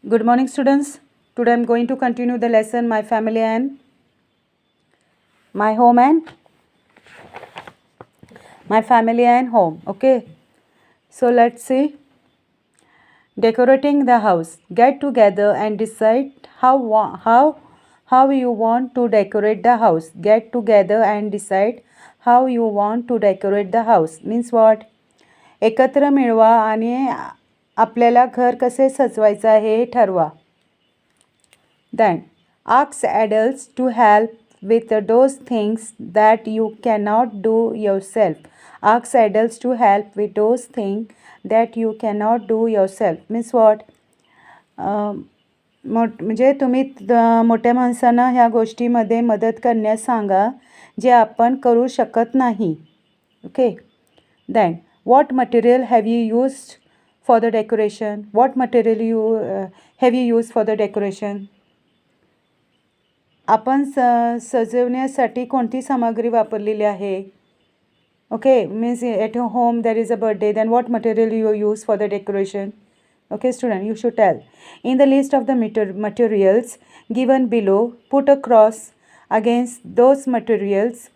Good morning, students. Today I am going to continue the lesson My Family and My Home and My Family and Home. Okay. So let's see. Decorating the house. Get together and decide how you want to decorate the house. Get together and decide how you want to decorate the house. Means what? एकत्र मिळवा आणि आपल्याला घर कसे सजवायचं आहे हे ठरवा. Then, ask adults to help with those things that you cannot do yourself. Ask adults to help with those things that you cannot do yourself. Means what? म्हणजे तुम्ही मोठ्या माणसांना ह्या गोष्टीमध्ये मदत करण्यास सांगा जे आपण करू शकत नाही. Okay. Then, what material have you used for the decoration? What material have you used for the decoration? आपण सजवण्यासाठी कोणती सामग्री वापरलेली आहे? Okay, means at your home there is a birthday, then what material you use for the decoration? Okay, student, you should tell. In the list of the materials given below, put a cross against those materials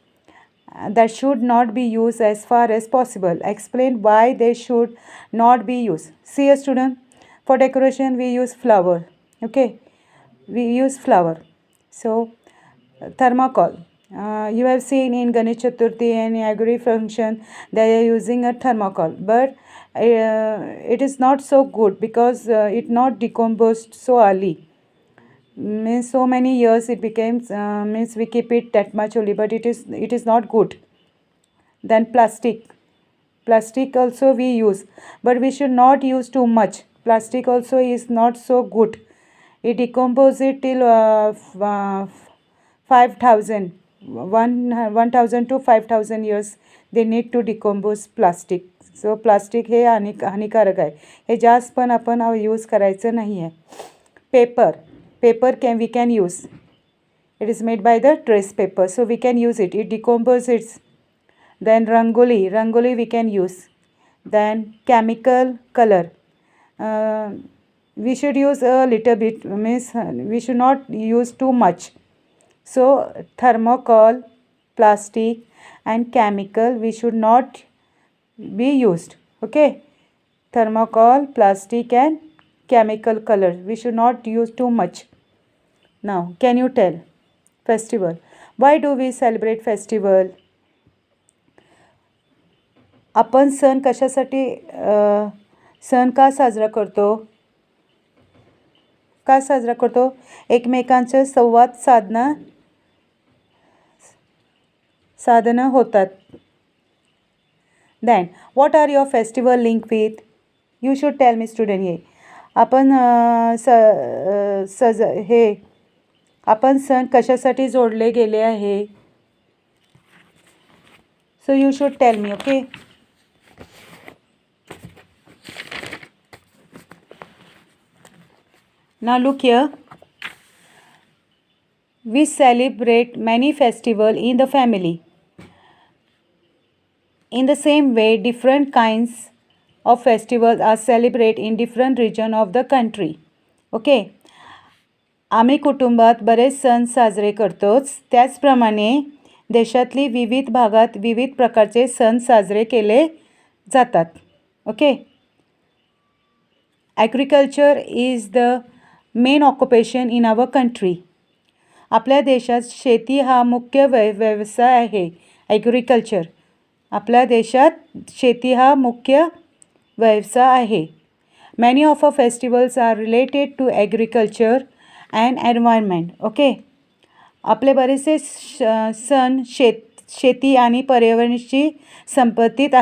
that should not be used as far as possible. Explain why they should not be used. See, a student, for decoration we use flower. Okay, we use flower. So, thermocol. You have seen in Ganesh Chaturthi and every function they are using a thermocol, but it is not so good because it not decomposed so early. Means so many years it becomes means we keep it that much only, but it is not good. Then plastic also we use, but we should not use too much. Plastic also is not so good. It decomposes till 5,000 1,000 to 5,000 years they need to decompose plastic. So plastic हे हानिकारक आहे, हे जास्त पण आपण use करायचं नाही आहे. Paper we can use. It is made by the trace paper, so we can use it. It decomposes. Then rangoli we can use. Then chemical color. We should use a little bit, means we should not use too much. So thermocol, plastic and chemical we should not be used. Okay, thermocol, plastic and chemical color we should not use too much. Now can you tell? Festival. Why do we celebrate festival? आपण सण कशासाठी सण का साजरा करतो? एकमेकांचे संवाद साधना होतात. Then what are your festival link with? You should tell me, student. हे आपण आपण सण कशासाठी जोडले गेले आहे? So you should tell me. Okay. Now look here. We celebrate many festivals in the family. In the same way, different kinds of festivals are celebrated in different regions of the country. Okay. आम्ही कुटुंबात बरेच सण साजरे करतोच, त्याचप्रमाणे देशातली विविध भागात विविध प्रकारचे सण साजरे केले जातात. Okay. Agriculture is the main occupation in our country. आपल्या देशात शेती हा मुख्य व्यवसाय आहे. ॲग्रिकल्चर. आपल्या देशात शेती हा मुख्य व्यवसाय आहे. Many of a festivals are related to agriculture and environment. Okay. आपले बरेचसे सण शेती आणि पर्यावरणाशी संबंधित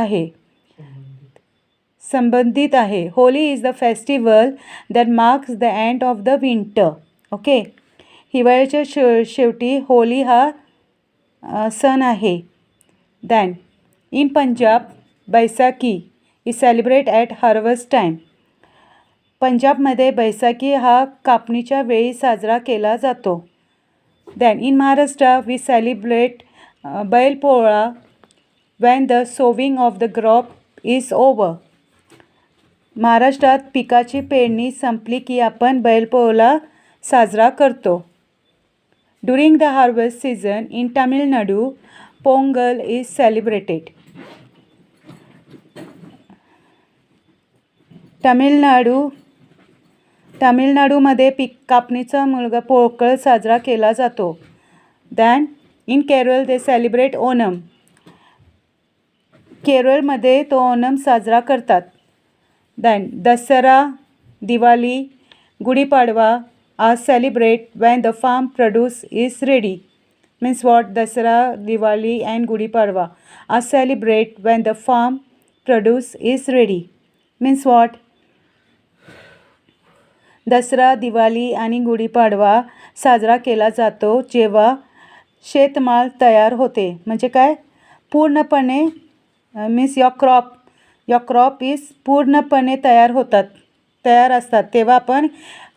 आहे. Holi is the festival that marks the end of the winter. Okay. हिवाळ्याच्या शेवटी होली हा सण आहे. Then in Punjab Baisakhi is celebrate at harvest time. पंजाबमध्ये बैसाखी हा कापणीच्या वेळी साजरा केला जातो. Then in Maharashtra we celebrate Bail Pola when the sowing of the crop is over. महाराष्ट्रात पिकाची पेरणी संपली की आपण बैलपोळा साजरा करतो. During the harvest season in Tamil Nadu Pongal is celebrated. तामिळनाडूमध्ये पीक कापणीचा पोळा साजरा केला जातो. Then in Kerala they celebrate Onam. केरळमध्ये तो ओणम साजरा करतात. Then Dussehra, Diwali, Gudi Padwa are celebrate when the farm produce is ready. Means what? Dasara, Diwali and Gudi Padwa are celebrate when the farm produce is ready. Means what? Dussehra, Diwali आणि गुढीपाडवा साजरा केला जातो जेव्हा शेतमाल तयार होते. म्हणजे काय? पूर्णपणे मीन्स your crop is पूर्णपणे तयार असतात तेव्हा आपण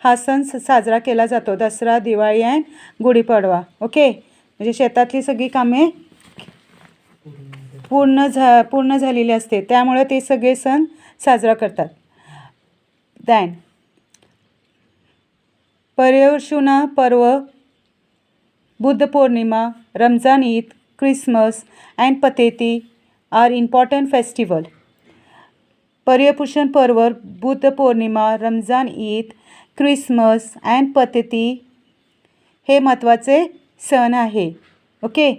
हा सण साजरा केला जातो. दसरा, दिवाळी अँड गुढीपाडवा. ओके, म्हणजे शेतातली सगळी कामे पूर्ण झालेली असते त्यामुळे ते सगळे सण साजरा करतात. Than Paryushan Parva, Buddha Purnima, Ramzan Eid, Christmas and Pateti are important festival. Paryushan Parva, Buddha Purnima, Ramzan Eid, Christmas and Pateti हे महत्त्वाचे सण आहे. Okay,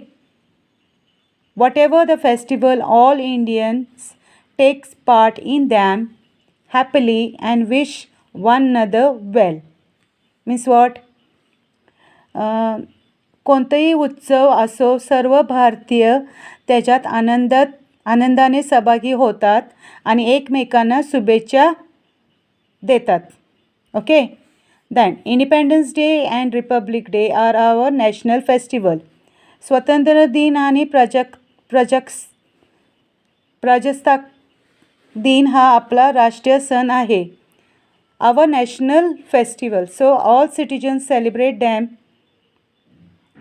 whatever the festival all Indians takes part in them happily and wish one another well. Means what? कोणताही उत्सव असो सर्व भारतीय त्याच्यात आनंदाने सहभागी होतात आणि एकमेकांना शुभेच्छा देतात. Okay, then Independence Day and Republic Day are our national festival. स्वातंत्र्य दिन आणि प्रजासत्ताक दिन हा आपला राष्ट्रीय सण आहे. Our national festival, so all citizens celebrate them.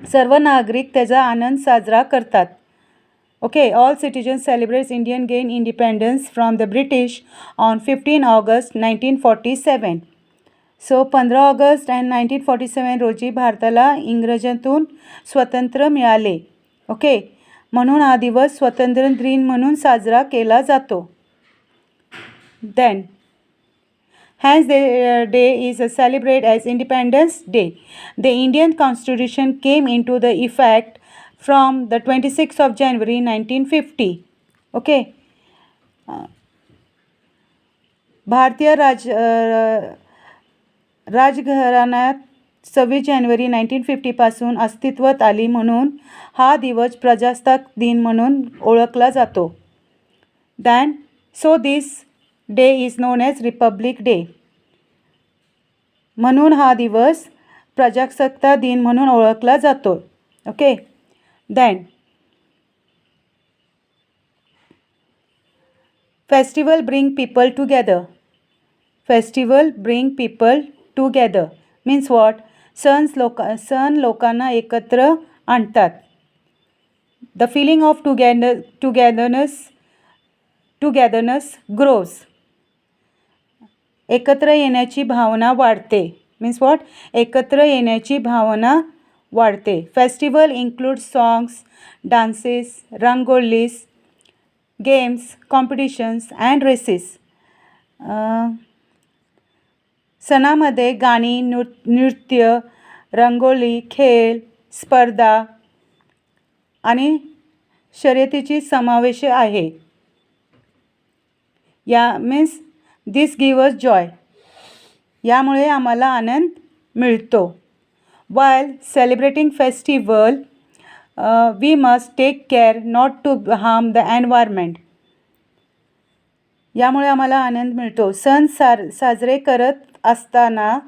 सर्व नागरिक त्याचा आनंद साजरा करतात. Okay, all citizens celebrate Indian gain independence from the British on 15 August 1947. So 15 August 1947 रोजी भारताला इंग्रजांतून स्वातंत्र्य मिळाले. ओके, म्हणून हा दिवस स्वातंत्र्य दिन म्हणून साजरा केला जातो. Then hence the day is celebrated as Independence Day. The Indian Constitution came into the effect from the 26th of January 1950. Okay. भारतीय राजघराण्यात 26 जानेवारी 1950 पासून अस्तित्वात आली म्हणून हा दिवस प्रजासत्ताक दिन म्हणून ओळखला जातो. Than so this day is non as Republic day. म्हणून हा दिवस प्रजासत्ताक दिन म्हणून ओळखला जातो. Okay, then festival bring people together. Festival bring people together means what? सण लोकांना एकत्र आणतात. The feeling of togetherness grows. एकत्र येण्याची भावना वाढते. means what? एकत्र येण्याची भावना वाढते. Festival include songs, dances, rangolis, games, competitions and races. सणामध्ये गाणी, नृत्य, रंगोली, खेळ, स्पर्धा आणि शर्यतीची समावेश आहे. या मीन्स दिस गिव्ह अस जॉय. यामुळे आम्हाला आनंद मिळतो. While celebrating festival, we must take care not to harm the environment. यामुळे आम्हाला आनंद मिळतो. सण साजरे करत असताना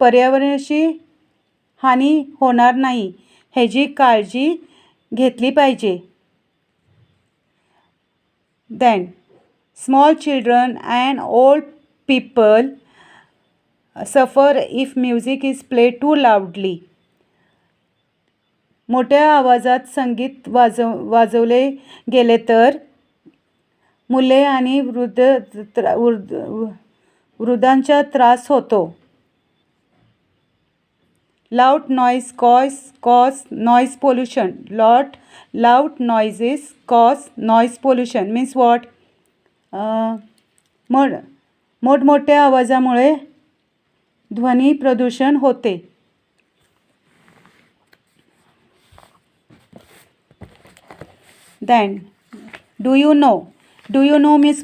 पर्यावरणाची हानी होणार नाही ह्याची काळजी घेतली पाहिजे. Then small children and old people suffer if music is played too loudly. मोठ्या आवाजात संगीत वाजवले गेले तर मुले आणि वृद्धांचा त्रास होतो. Loud noise cause noise pollution. Loud noises cause noise pollution. Means what? मोठमोठ्या आवाजामुळे ध्वनी प्रदूषण होते. Then do you know? Do you know means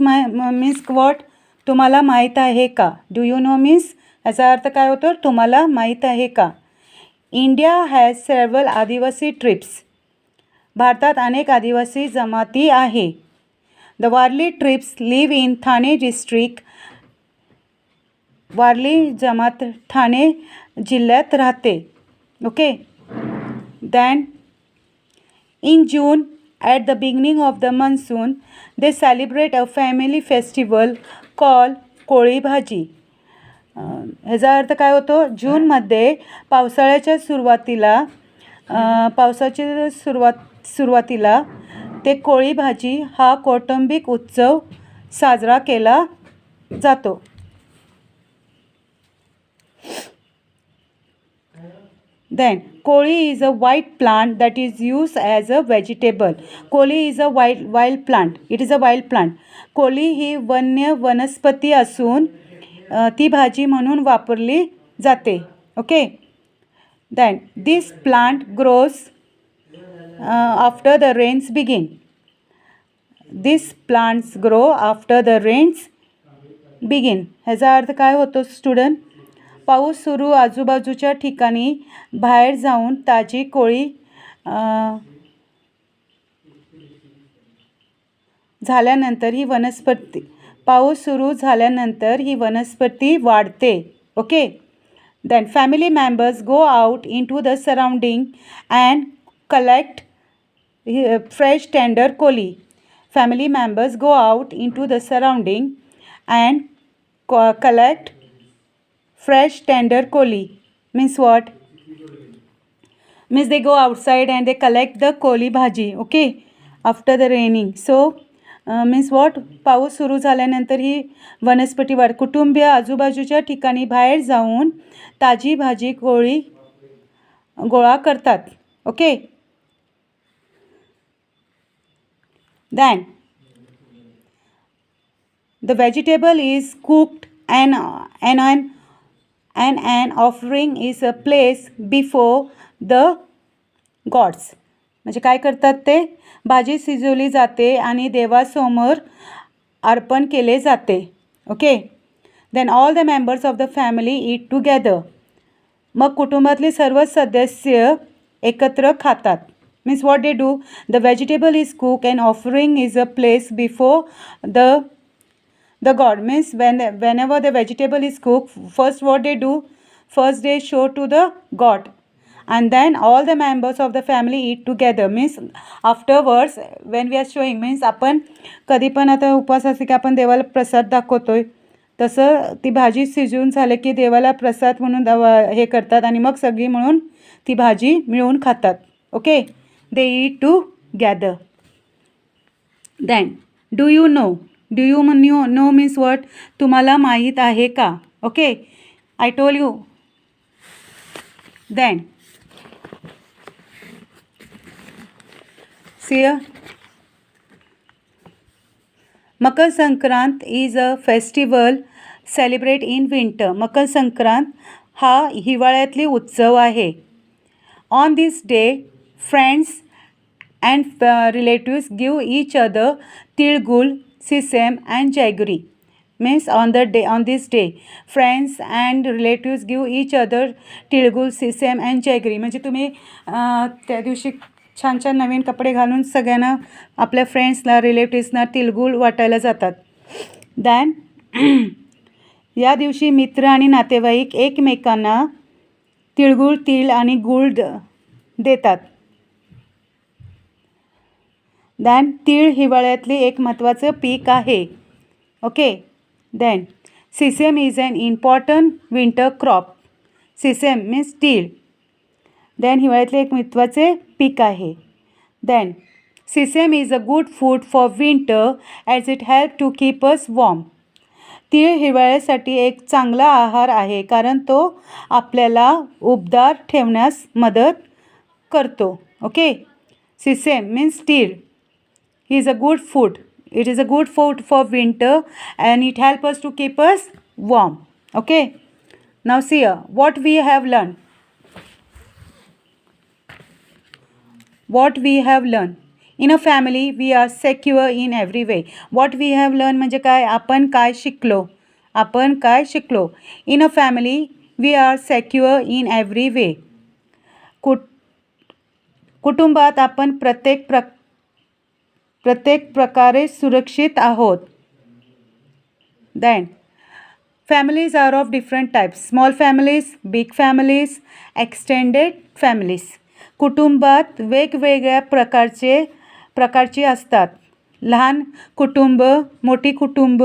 what? तुम्हाला माहीत आहे का? Do you know means याचा अर्थ काय होतो? तुम्हाला माहीत आहे का? India has several आदिवासी ट्रिब्स. भारतात अनेक आदिवासी जमाती आहे. The Warli tribes live in Thane district. Warli जमात ठाणे जिल्ह्यात राहते. Okay. Then in June, at the beginning of the monsoon, they celebrate a family festival called कोळी भाजी. ह्याचा अर्थ काय होतो? जूनमध्ये पावसाळ्याच्या सुरुवातीला ते कोळी भाजी हा कौटुंबिक उत्सव साजरा केला जातो. Then koli is a white plant that is used as a vegetable. Koli is a wild plant. It is a wild plant. कोली ही वन्य वनस्पती असून ती भाजी म्हणून वापरली जाते. Okay. Then this plant grows after the rains begin. These plants grow after the rains begin. ह्याचा अर्थ काय होतो स्टुडंट? पाऊस सुरू आजूबाजूच्या ठिकाणी बाहेर जाऊन ताजी कोळी झाल्यानंतर ही वनस्पती पाऊस सुरू झाल्यानंतर ही वनस्पती वाढते. Okay. Then family members go out into the surrounding and collect fresh tender कोली. Family members go out into the surrounding and collect fresh tender koli. Means what? Means they go outside and they collect the koli bhaji. Okay, after the raining. So means what? पाऊस सुरू झाल्यानंतर ही वनस्पती वाढ कुटुंबीय आजूबाजूच्या ठिकाणी बाहेर जाऊन ताजी भाजी कोळी गोळा करतात. Okay. Then the vegetable is cooked and an offering is a placed before the gods. म्हणजे काय करतात ते? भाजी शिजवली जाते आणि देवासमोर अर्पण केले जाते. Okay. Then all the members of the family eat together. मग कुटुंबातले सर्व सदस्य एकत्र खातात. Means what they do? The vegetable is cook and offering is a place before the god. Means whenever the vegetable is cooked, first what they do? First they show to the god and then all the members of the family eat together. Means afterwards when we are showing, means आपण कधी पण आता उपवास असते की आपण देवाला प्रसाद दाखवतोय, तसं ती भाजी शिजवून झाले की देवाला प्रसाद म्हणून हे करतात आणि मग सगळी म्हणून ती भाजी मिळून खातात. Okay. They eat together. Then do you know? Do you know means what? तुम्हाला माहीत आहे का? Okay. I told you. Then see Makar Sankrant is a festival celebrate in winter. Makar Sankrant हा हिवाळ्यातली उत्सव आहे. On this day friends and relatives give each other tilgul, sesame and jaggery. Means on this day friends and relatives give each other तिळगुळ, sesame and jaggery. म्हणजे तुम्ही त्या दिवशी छान छान नवीन कपडे घालून सगळ्यांना आपल्या फ्रेंड्सला रिलेटिव्सना तिळगुळ वाटायला जातात. दॅन या दिवशी मित्र आणि नातेवाईक एकमेकांना तिळगुळ, तीळ आणि गूळ देतात. दॅन तीळ हिवाळ्यातले एक महत्त्वाचं पीक आहे. Okay. Then sesame is an important winter crop. Sesame means तीळ. देन हिवाळ्यातले एक महत्त्वाचे पीक आहे. Then Sesame is a good food for winter as it helps to keep us warm. तीळ हिवाळ्यासाठी एक चांगला आहार आहे कारण तो आपल्याला उबदार ठेवण्यास मदत करतो. ओके, sesame means तीळ. He is a good food. It is a good food for winter and it helps us to keep us warm. Okay, now see here what we have learned. What we have learned. In a family we are secure in every way. What we have learned म्हणजे काय, आपण काय शिकलो. In a family we are secure in every way. कुटुंबात आपण प्रत्येक प्रकारे सुरक्षित आहोत. Then families are of different types. Small families, big families, extended families. कुटुंबात वेगवेगळ्या प्रकारची असतात. लहान कुटुंब, मोठी कुटुंब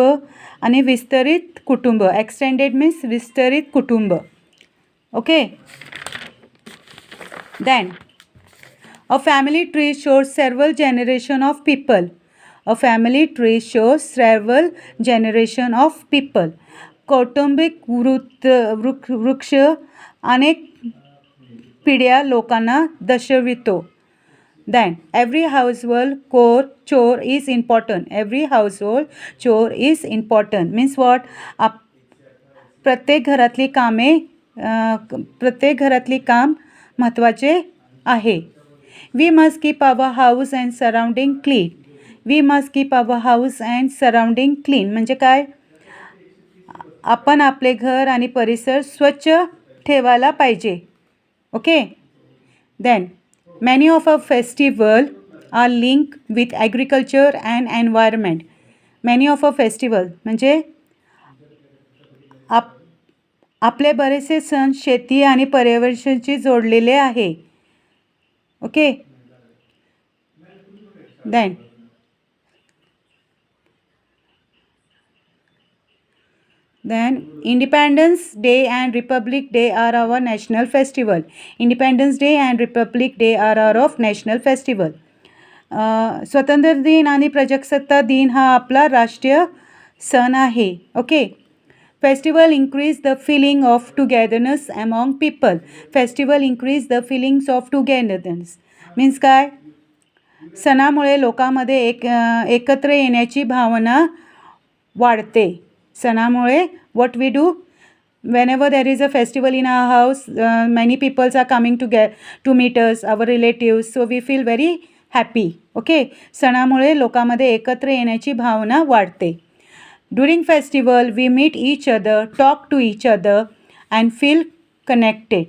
आणि विस्तरित कुटुंब. एक्सटेंडेड मीन्स विस्तरित कुटुंब. Okay, then a family tree shows several generation of people. A family tree shows several generation of people. कौटुंबिक वृक्ष अनेक पिढ्या लोकांना दर्शवितो. Then every household chore is important. Every household chore is important means what? प्रत्येक घरातली काम महत्त्वाचे आहे. We must keep our house and surrounding clean. We must keep our house and surrounding clean म्हणजे काय, आपण आपले घर आणि परिसर स्वच्छ ठेवायला पाहिजे. Okay, then many of our festival are linked with agriculture and environment. Many of our festival म्हणजे आपले बरेचसे सण शेती आणि पर्यावरणाशी जोडलेले आहे. Okay, then Independence Day and Republic Day are our national festival. Independence Day and Republic Day are our national festival. स्वतंत्र दिन आणि प्रजासत्ताक दिन हा आपला राष्ट्रीय सण आहे. Okay, Festival increase the feeling of togetherness among people. Festival increase the feelings of togetherness. Means काय, सणामुळे लोकांमध्ये एकत्र येण्याची भावना वाढते. सणामुळे what we do whenever there is a festival in our house, many people are coming to meet us, our relatives, so we feel very happy. Okay, सणामुळे लोकांमध्ये एकत्र येण्याची भावना वाढते. During festival we meet each other, talk to each other and feel connected.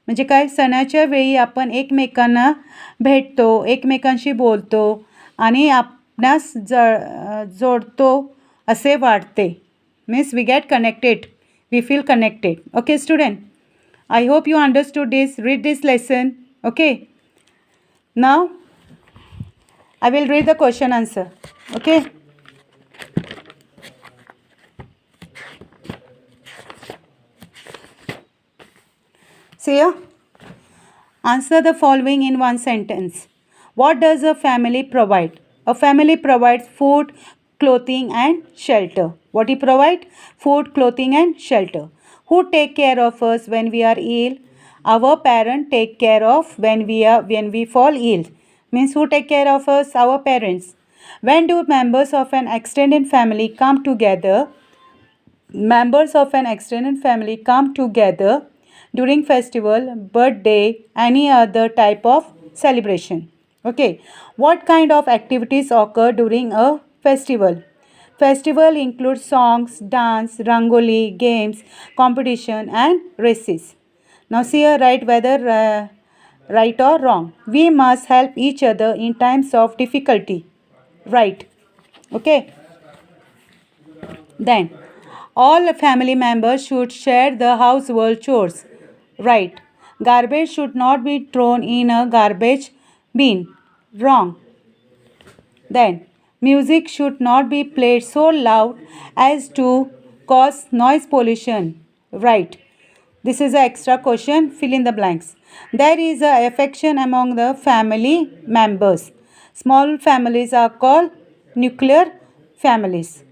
म्हणजे काय, सणाच्या वेळी आपण एकमेकांना भेटतो, एकमेकांशी बोलतो आणि आपणास जोडतो असे वाटते. Means we get connected, we feel connected. Okay student, I hope you understood this. Read this lesson. Okay, now I will read the question answer. Okay, see here. Answer the following in one sentence. What does a family provide? A family provides food, clothing and shelter. What he provide? Food, clothing and shelter. Who take care of us when we are ill? Our parents take care of when we fall ill. Means who take care of us? Our parents. When do members of an extended family come together? Members of an extended family come together during festival, birthday, any other type of celebration. Okay, what kind of activities occur during a festival? Festival includes songs, dance, rangoli, games, competition and races. Now see here, write whether right or wrong. We must help each other in times of difficulty. Right. Okay. Then all family members should share the household chores. Right. Garbage should not be thrown in a garbage bin. Wrong. Then music should not be played so loud as to cause noise pollution. Right. This is an extra question. Fill in the blanks. There is a affection among the family members. Small families are called nuclear families.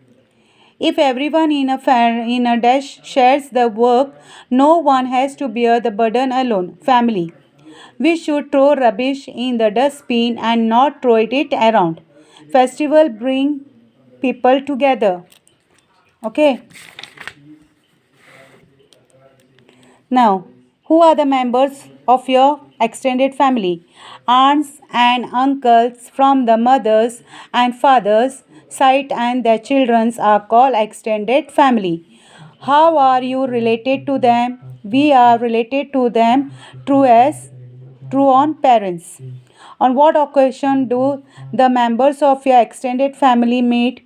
If everyone in a dash shares the work, no one has to bear the burden alone. Family. We should throw rubbish in the dustbin and not throw it around. Festival bring people together. Okay. Now, who are the members of your extended family? Aunts and uncles from the mothers and fathers side and their children are called extended family. How are you related to them? We are related to them through on parents. On what occasion do the members of your extended family meet?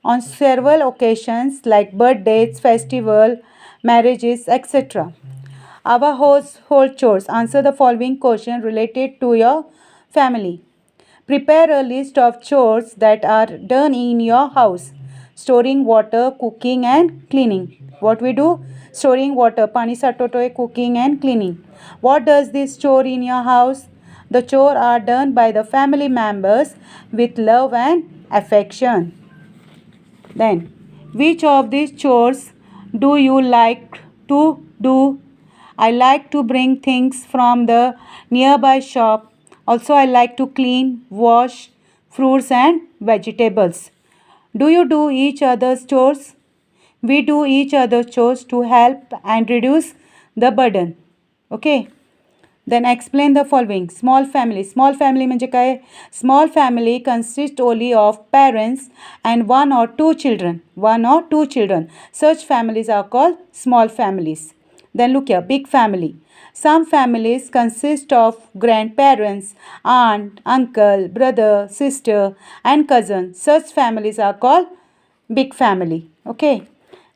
On several occasions like birthdays, festival, marriages, etc. Our household chores. Answer the following question related to your family. Prepare a list of chores that are done in your house. Storing water, cooking and cleaning. What we do? Storing water, pani satotoy, cooking and cleaning. What does this chore in your house? The chore are done by the family members with love and affection. Then, which of these chores do you like to do? I like to bring things from the nearby shop. Also, I like to clean, wash fruits and vegetables. Do you do each other's chores? We do each other's chores to help and reduce the burden. Okay. Then explain the following. Small family. Small family म्हणजे काय? Small family consists only of parents and one or two children. One or two children. Such families are called small families. Then look here. Big family. Some families consist of grandparents, aunt, uncle, brother, sister and cousin. Such families are called big family. Okay.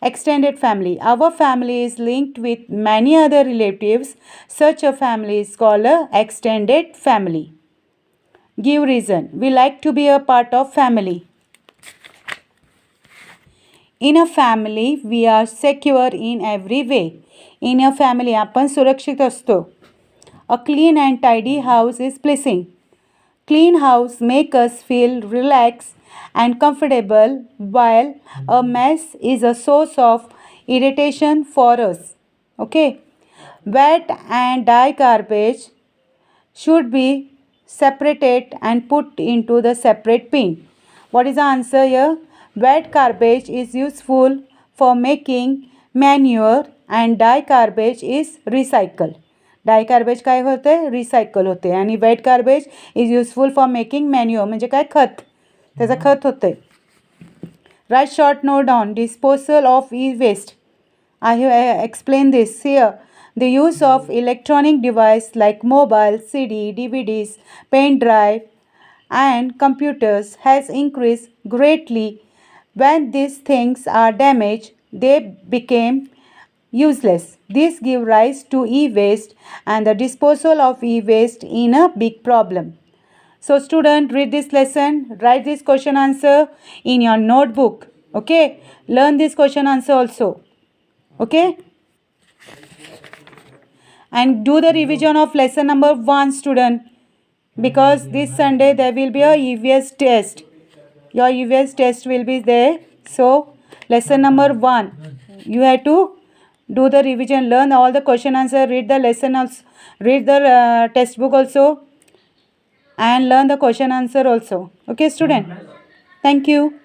Extended family. Our family is linked with many other relatives. Such a family is called a extended family. Give reason. We like to be a part of family. In a family, we are secure in every way. In a family, आपण सुरक्षित असतो. A clean and tidy house is pleasing. Clean house make us feel relaxed and comfortable, while a mess is a source of irritation for us. Okay. Wet and dry garbage should be separated and put into the separate bin. What is the answer here? Wet garbage is useful for making manure and dry garbage is recycled. Dry garbage काय होते? Recycle होते. आणि wet garbage is useful for making manure म्हणजे काय? खत. त्याचं खत होते. Write short note down. Disposal of E waste. I have explained this here. The use of electronic devices like mobile, CD, DVDs, pen drive and computers has increased greatly. When these things are damaged, they became useless. This gives rise to e-waste and the disposal of e-waste in a big problem. So student, read this lesson, write this question answer in your notebook. Okay, learn this question answer also. Okay, and do the revision of lesson number 1 student, because this Sunday there will be a EVS test. Your EVS test will be there. So lesson number 1 you have to do the revision, learn all the question answer, read the lesson also, read the test book also and learn the question answer also. Okay student, thank you.